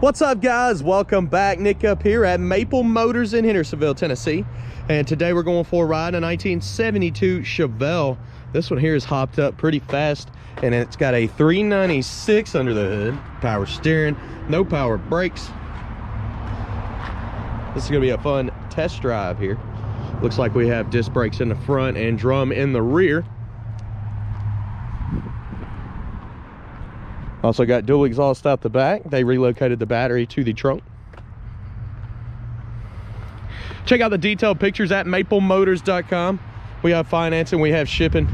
What's up, guys? Welcome back. Nick up here at Maple Motors in Hendersonville, Tennessee. And today we're going for a ride, a 1972 Chevelle. This one here is hopped up pretty fast, and it's got a 396 under the hood, power steering, no power brakes. This is gonna be a fun test drive here. Looks like we have disc brakes in the front and drum in the rear. Also got dual exhaust out the back. They relocated the battery to the trunk. Check out the detailed pictures at maplemotors.com. We have financing, we have shipping.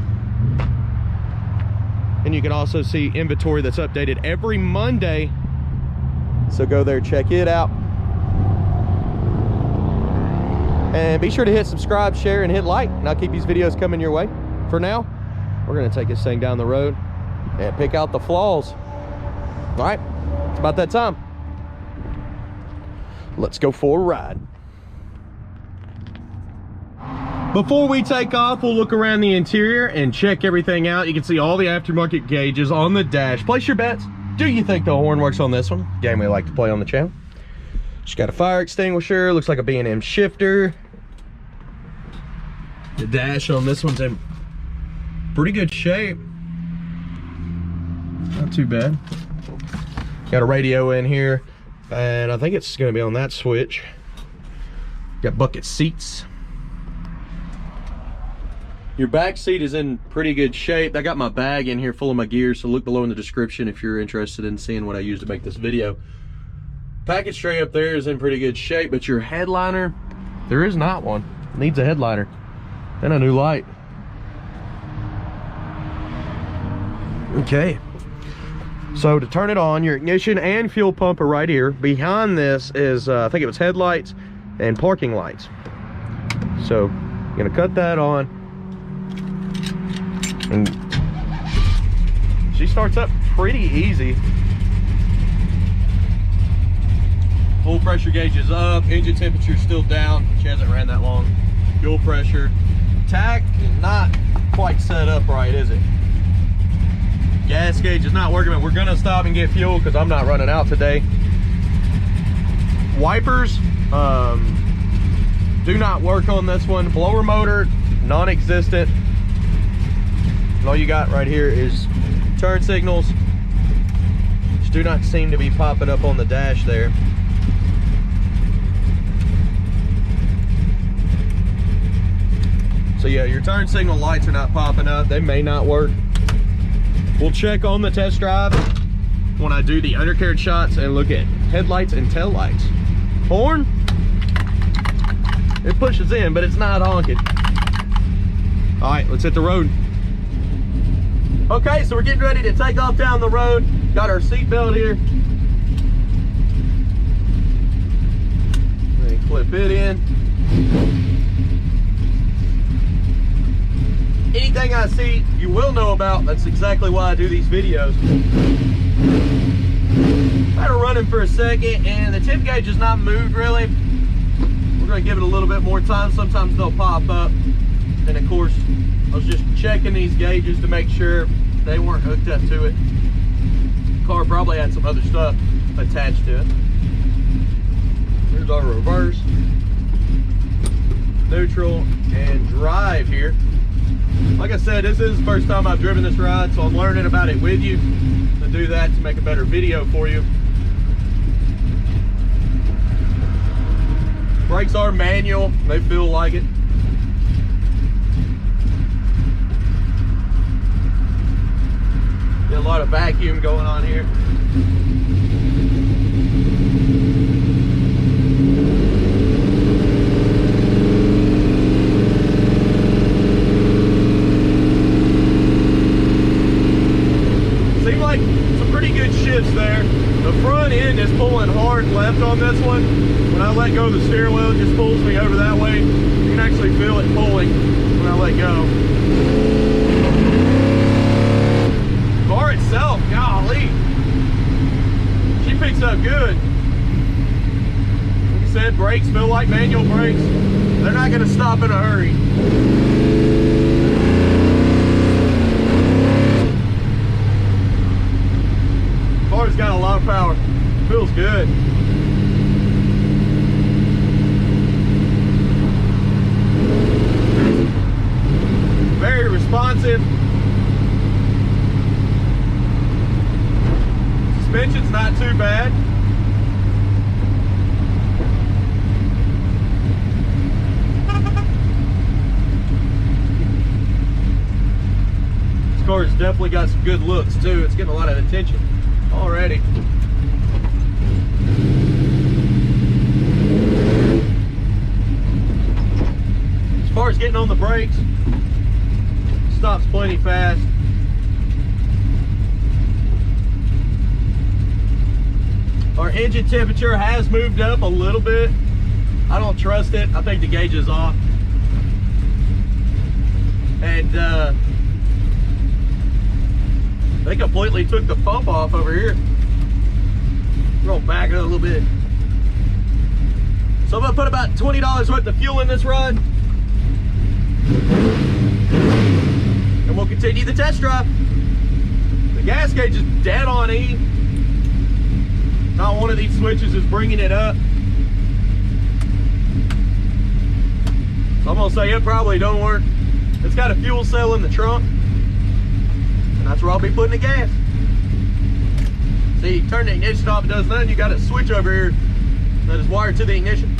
And you can also see inventory that's updated every Monday. So go there, check it out. And be sure to hit subscribe, share, and hit like. And I'll keep these videos coming your way. For now, we're gonna take this thing down the road and pick out the flaws. All right, it's about that time. Let's go for a ride. Before we take off, we'll look around the interior and check everything out. You can see all the aftermarket gauges on the dash. Place your bets. Do you think the horn works on this one? Game we like to play on the channel. She's got a fire extinguisher. Looks like a B&M shifter. The dash on this one's in pretty good shape. Not too bad. Got a radio in here, and I think it's going to be on that switch. Got bucket seats. Your back seat is in pretty good shape. I got my bag in here full of my gear, so look below in the description if you're interested in seeing what I use to make this video. Package tray up there is in pretty good shape, but your headliner, there is not one. It needs a headliner and a new light. Okay. So to turn it on, your ignition and fuel pump are right here. Behind this is, I think it was headlights and parking lights. So I'm gonna cut that on. And she starts up pretty easy. Full pressure gauge is up, engine temperature is still down. She hasn't ran that long. Fuel pressure. Tach is not quite set up right, is it? Gas gauge is not working, but we're gonna stop and get fuel because I'm not running out today. Wipers do not work on this one. Blower motor, non-existent. All you got right here is turn signals, which do not seem to be popping up on the dash there. So yeah, your turn signal lights are not popping up. They may not work. We'll check on the test drive when I do the undercarriage shots and look at headlights and tail lights. Horn, it pushes in, but it's not honking. All right, let's hit the road. Okay, so we're getting ready to take off down the road. Got our seatbelt here. Let me clip it in. Anything I see, you will know about. That's exactly why I do these videos. I had to run him for a second, and the tip gauge has not moved really. We're going to give it a little bit more time. Sometimes they'll pop up. And of course, I was just checking these gauges to make sure they weren't hooked up to it. The car probably had some other stuff attached to it. Here's our reverse, neutral, and drive here. Like I said, this is the first time I've driven this ride, so I'm learning about it with you to do that to make a better video for you. Brakes are manual, they feel like it. Get a lot of vacuum going on here. Seems like some pretty good shifts there. The front end is pulling hard left on this one. When I let go of the steering wheel, it just pulls me over that way. You can actually feel it pulling when I let go. Car itself, golly, she picks up good. Like I said, brakes feel like manual brakes. They're not going to stop in a hurry. Car's got a lot of power. Feels good. Very responsive. Suspension's not too bad. This car's definitely got some good looks too. It's getting a lot of attention already. As far as getting on the brakes, stops plenty fast. Our engine temperature has moved up a little bit. I don't trust it. I think the gauge is off. And they completely took the pump off over here. We're gonna back it up a little bit. So I'm gonna put about $20 worth of fuel in this run. And we'll continue the test drive. The gas gauge is dead on E. Not one of these switches is bringing it up. So I'm gonna say it probably don't work. It's got a fuel cell in the trunk, and that's where I'll be putting the gas. See, turn the ignition off, it does nothing. You got a switch over here that is wired to the ignition,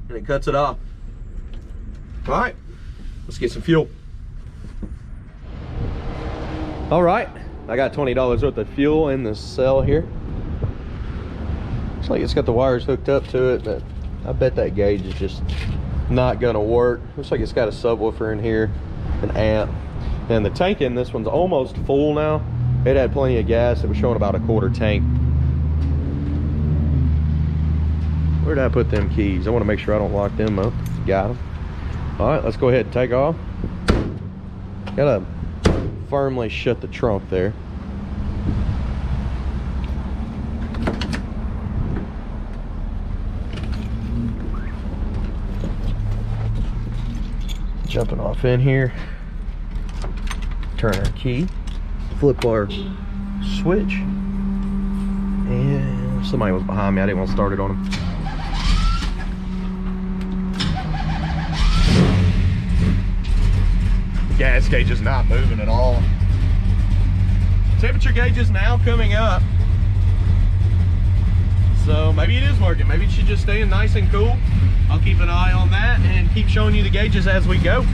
and it cuts it off. All right, let's get some fuel. All right, I got $20 worth of fuel in the cell here. Looks like it's got the wires hooked up to it, but I bet that gauge is just not gonna work. Looks like it's got a subwoofer in here, an amp, and the tank in this one's almost full now. It had plenty of gas. It was showing about a quarter tank. Where did I put them keys? I want to make sure I don't lock them up. Got them. All right, let's go ahead and take off. Gotta firmly shut the trunk there. Jumping off in here, turn our key, flip our switch, and somebody was behind me. I didn't want to start it on him. Gas gauge is not moving at all. Temperature gauge is now coming up, so maybe it is working. Maybe it should just stay nice and cool. I'll keep an eye on that and keep showing you the gauges as we go.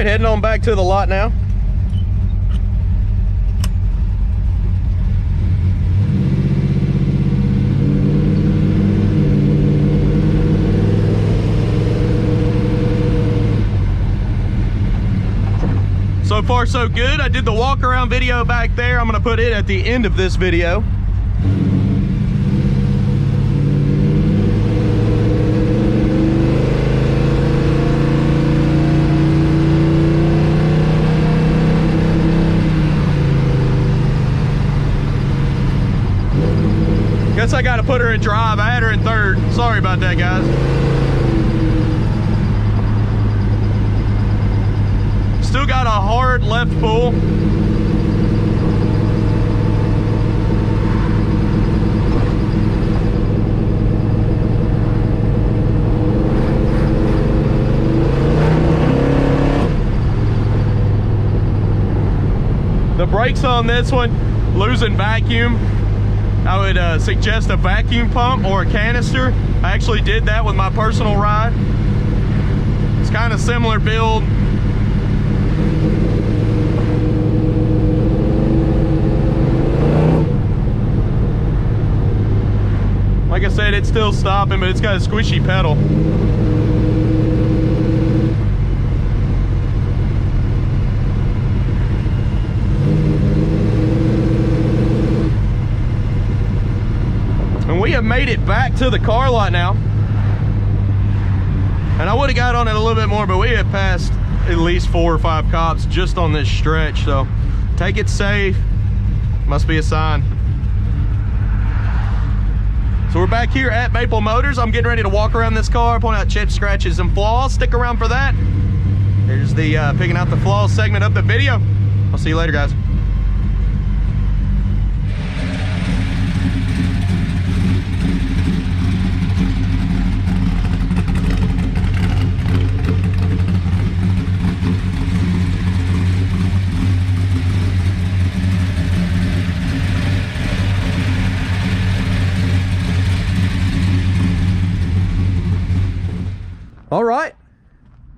right, heading on back to the lot now. So far so good. I did the walk around video back there. I'm gonna put it at the end of this video. Guess I gotta put her in drive. I had her in third. Sorry about that, guys. Still got a hard left pull. The brakes on this one, losing vacuum. I would suggest a vacuum pump or a canister. I actually did that with my personal ride. It's kind of similar build. Like I said, it's still stopping, but it's got a squishy pedal. And we have made it back to the car lot now. And I would have got on it a little bit more, but we have passed at least 4 or 5 cops just on this stretch. So take it safe. Must be a sign. So we're back here at Maple Motors. I'm getting ready to walk around this car, point out chips, scratches, and flaws. Stick around for that. Here's the picking out the flaws segment of the video. I'll see you later, guys. All right,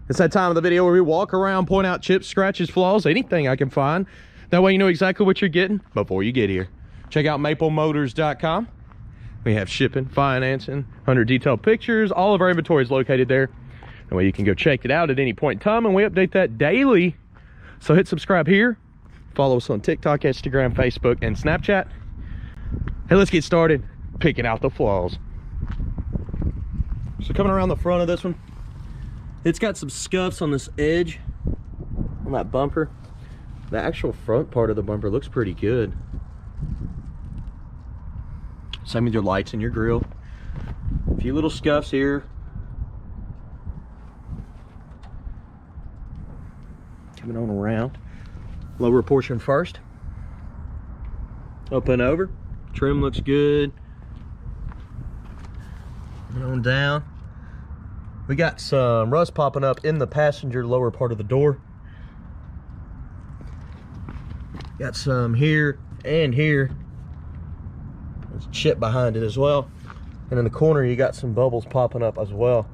it's that time of the video where we walk around, point out chips, scratches, flaws, anything I can find. That way you know exactly what you're getting before you get here. Check out maplemotors.com. We have shipping, financing, 100 detailed pictures. All of our inventory is located there. That way you can go check it out at any point in time, and we update that daily. So hit subscribe here. Follow us on TikTok, Instagram, Facebook, and Snapchat. Hey, let's get started picking out the flaws. So coming around the front of this one, it's got some scuffs on this edge, on that bumper. The actual front part of the bumper looks pretty good. Same with your lights and your grille. A few little scuffs here. Coming on around. Lower portion first. Up and over. Trim looks good. Coming on down. We got some rust popping up in the passenger lower part of the door. Got some here and here. There's chip behind it as well. And in the corner you got some bubbles popping up as well.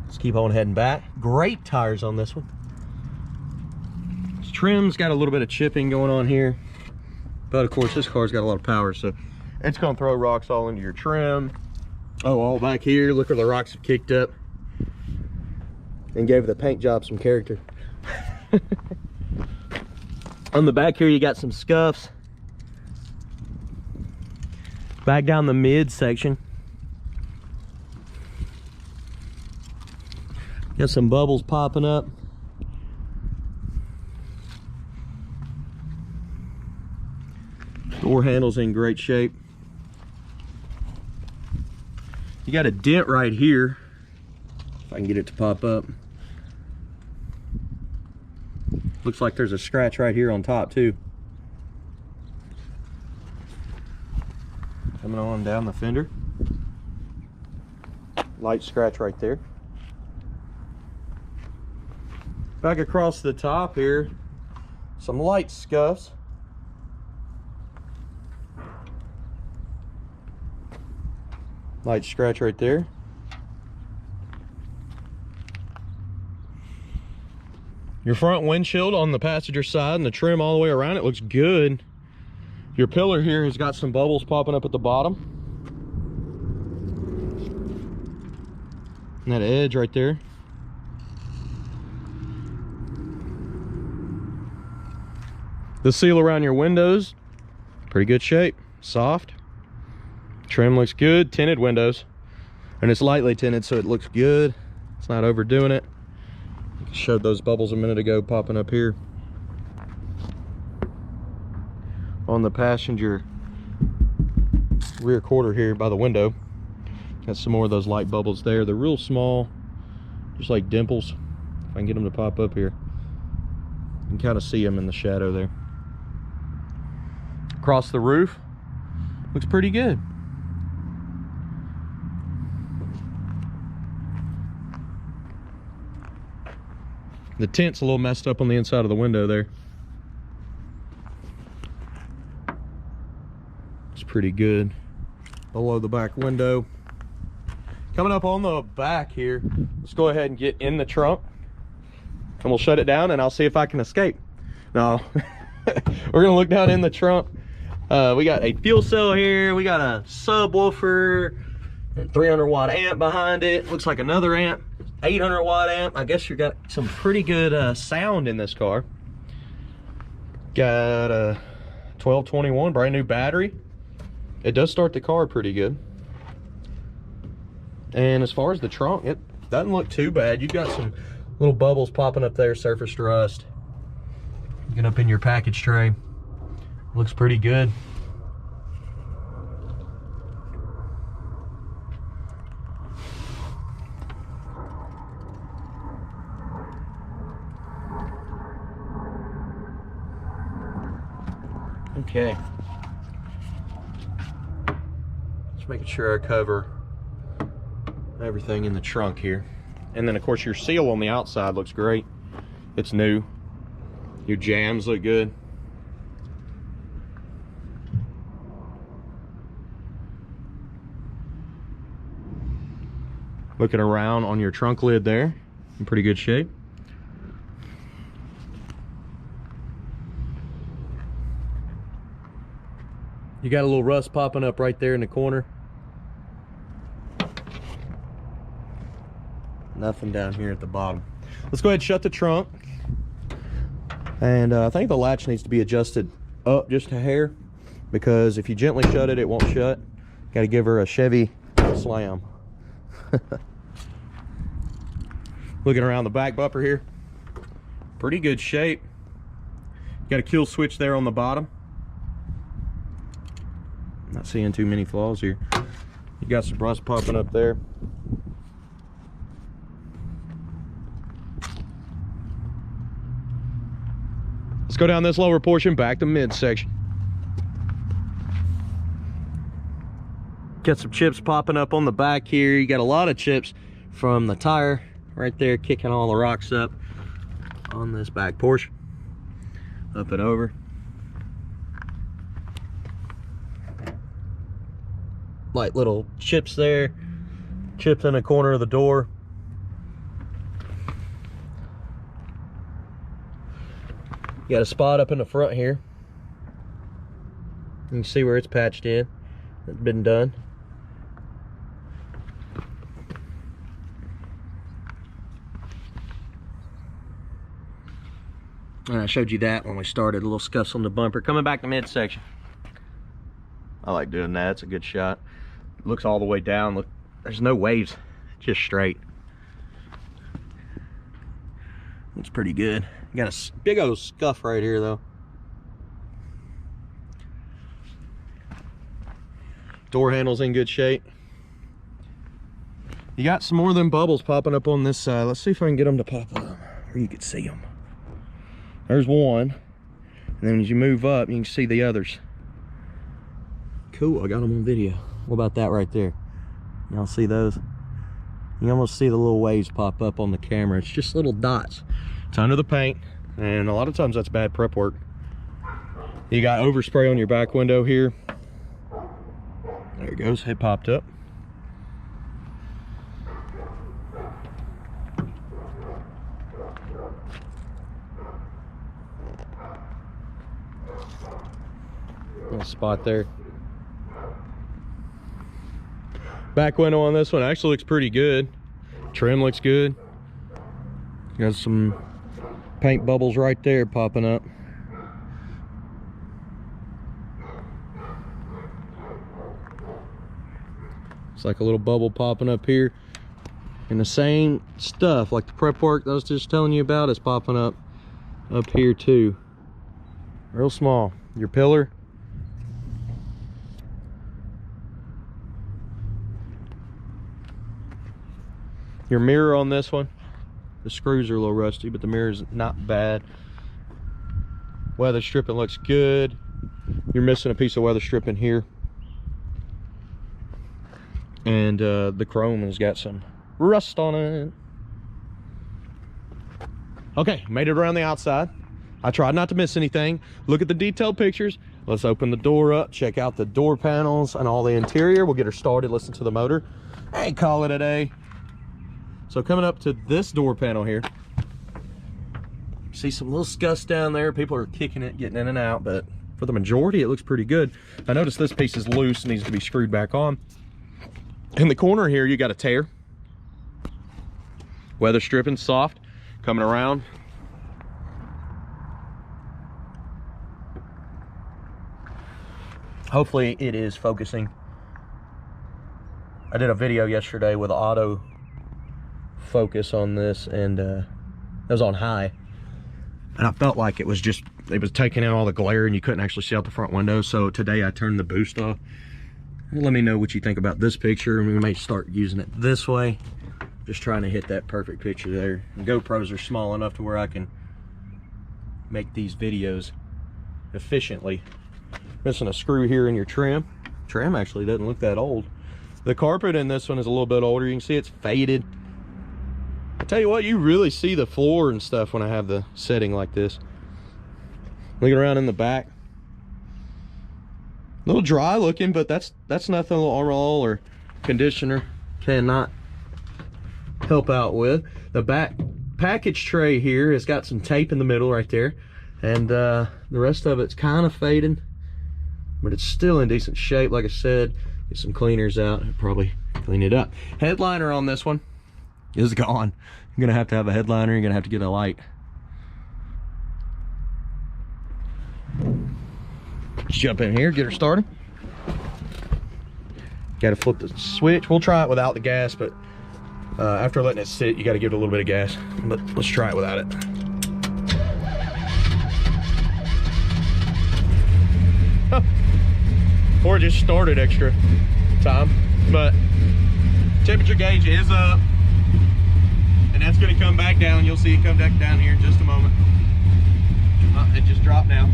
Let's keep on heading back. Great tires on this one. This trim's got a little bit of chipping going on here. But of course this car's got a lot of power, so it's gonna throw rocks all into your trim. Oh, all back here, look where the rocks have kicked up and gave the paint job some character. On the back here you got some scuffs. Back down the mid section, got some bubbles popping up. Door handle's in great shape. You got a dent right here, if I can get it to pop up. Looks like there's a scratch right here on top too. Coming on down the fender. Light scratch right there. Back across the top here, some light scuffs. Light scratch right there. Your front windshield on the passenger side and the trim all the way around it looks good. Your pillar here has got some bubbles popping up at the bottom. And that edge right there. The seal around your windows, pretty good shape, soft. Trim looks good, tinted windows. And it's lightly tinted, so it looks good. It's not overdoing it. Showed those bubbles a minute ago popping up here. On the passenger rear quarter here by the window, got some more of those light bubbles there. They're real small, just like dimples. If I can get them to pop up here, you can kind of see them in the shadow there. Across the roof, looks pretty good. The tint's a little messed up on the inside of the window there. It's pretty good. Below the back window. Coming up on the back here, let's go ahead and get in the trunk and we'll shut it down and I'll see if I can escape. No, we're gonna look down in the trunk. We got a fuel cell here. We got a subwoofer, and 300 watt amp behind it. Looks like another amp. 800 watt amp. I guess you got some pretty good sound in this car. Got a 1221 brand new battery. It does start the car pretty good. And as far as the trunk, it doesn't look too bad. You've got some little bubbles popping up there, surface rust. Get up in your package tray. Looks pretty good. Okay, just making sure I cover everything in the trunk here. And then of course your seal on the outside looks great. It's new. Your jams look good. Looking around on your trunk lid there, in pretty good shape. You got a little rust popping up right there in the corner. Nothing down here at the bottom. Let's go ahead and shut the trunk. And I think the latch needs to be adjusted up just a hair, because if you gently shut it, it won't shut. Got to give her a Chevy slam. Looking around the back bumper here, pretty good shape. Got a kill switch there on the bottom. Not seeing too many flaws here. You got some rust popping up there. Let's go down this lower portion back to midsection. Got some chips popping up on the back here. You got a lot of chips from the tire right there, kicking all the rocks up on this back portion. Up and over. Like little chips there, chips in the corner of the door. You got a spot up in the front here. You can see where it's patched in. It's been done. And I showed you that when we started, a little scuffs on the bumper. Coming back to midsection. I like doing that, it's a good shot. Looks all the way down. Look, there's no waves, just straight. Looks pretty good. Got a big old scuff right here though. Door handle's in good shape. You got some more of them bubbles popping up on this side. Let's see if I can get them to pop up where you can see them. There's one, and then as you move up, you can see the others. Cool, I got them on video. What about that right there? Y'all see those? You almost see the little waves pop up on the camera. It's just little dots. It's under the paint, and a lot of times that's bad prep work. You got overspray on your back window here. There it goes, it popped up. little spot there. Back window on this one actually looks pretty good. Trim looks good. Got some paint bubbles right there popping up. It's like a little bubble popping up here. And the same stuff, like the prep work that I was just telling you about, is popping up here too. Real small. Your pillar. Your mirror on this one. The screws are a little rusty, but the mirror is not bad. Weather stripping looks good. You're missing a piece of weather stripping here. And the chrome has got some rust on it. Okay, made it around the outside. I tried not to miss anything. Look at the detailed pictures. Let's open the door up, check out the door panels and all the interior. We'll get her started, listen to the motor, and call it a day. So coming up to this door panel here, see some little scuffs down there. People are kicking it, getting in and out, but for the majority, it looks pretty good. I noticed this piece is loose and needs to be screwed back on. In the corner here, you got a tear. Weather stripping, soft, coming around. Hopefully it is focusing. I did a video yesterday with auto focus on this, and it was on high, and I felt like it was taking in all the glare and you couldn't actually see out the front window. So today I turned the boost off. Let me know what you think about this picture, and we may start using it this way. Just trying to hit that perfect picture there. And GoPros are small enough to where I can make these videos efficiently. Missing a screw here in your trim. Trim actually doesn't look that old. The carpet in this one is a little bit older. You can see it's faded. I tell you what, you really see the floor and stuff when I have the setting like this. Looking around in the back, a little dry looking, but that's nothing a little Armor All or conditioner cannot help out with. The back package tray here has got some tape in the middle right there, and the rest of it's kind of faded, but it's still in decent shape. Like I said, get some cleaners out and probably clean it up. Headliner on this one is gone. You're gonna have to have a headliner. You're gonna have to get a light. Let's jump in here, get her started. Gotta flip the switch. We'll try it without the gas, but after letting it sit, you gotta give it a little bit of gas. But let's try it without it. Or just started extra time, but temperature gauge is up, and that's going to come back down. You'll see it come back down here in just a moment. It just dropped now.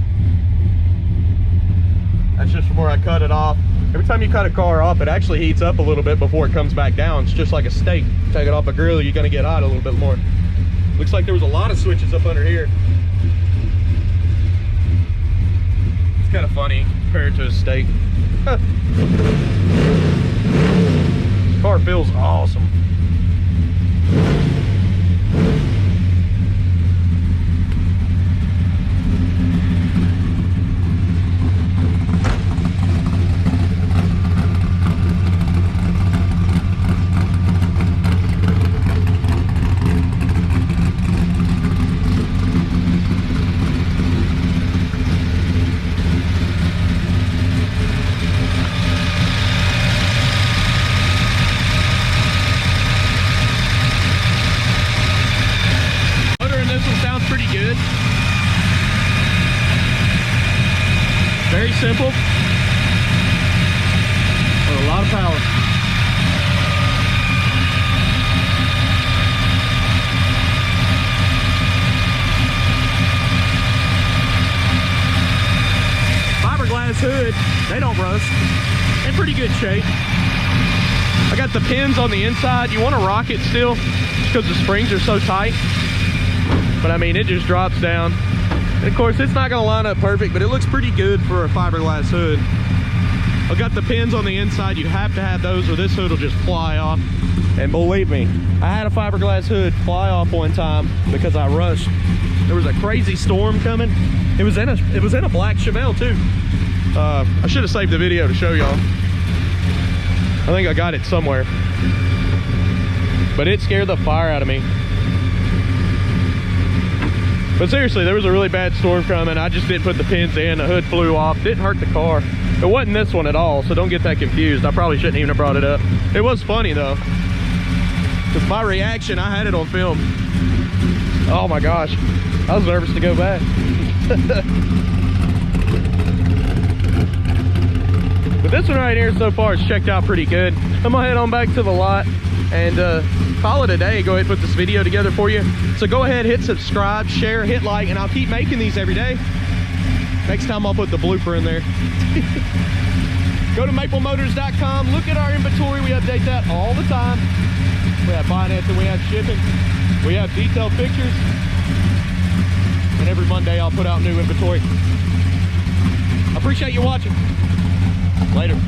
That's just from where I cut it off. Every time you cut a car off, it actually heats up a little bit before it comes back down. It's just like a steak. Take it off a grill, you're going to get hot a little bit more. Looks like there was a lot of switches up under here. It's kind of funny compared to a steak. This car feels awesome. Very simple, with a lot of power. Fiberglass hood, they don't rust. In pretty good shape. I got the pins on the inside. You want to rock it still, just because the springs are so tight. But I mean, it just drops down. And of course, it's not going to line up perfect, but it looks pretty good for a fiberglass hood. I've got the pins on the inside. You have to have those or this hood will just fly off. And believe me, I had a fiberglass hood fly off one time because I rushed. There was a crazy storm coming. It was in a black Chevelle too. I should have saved the video to show y'all. I think I got it somewhere. But it scared the fire out of me. But seriously, there was a really bad storm coming. I just didn't put the pins in. The hood flew off. Didn't hurt the car. It wasn't this one at all, so don't get that confused. I probably shouldn't even have brought it up. It was funny though, because my reaction, I had it on film. Oh my gosh, I was nervous to go back. But this one right here so far is checked out pretty good. I'm gonna head on back to the lot and call it a day. Go ahead and put this video together for you. So go ahead, hit subscribe, share, hit like, and I'll keep making these every day. Next time I'll put the blooper in there. Go to maplemotors.com, look at our inventory. We update that all the time. We have financing, we have shipping, we have detailed pictures, and every Monday I'll put out new inventory. I appreciate you watching. Later.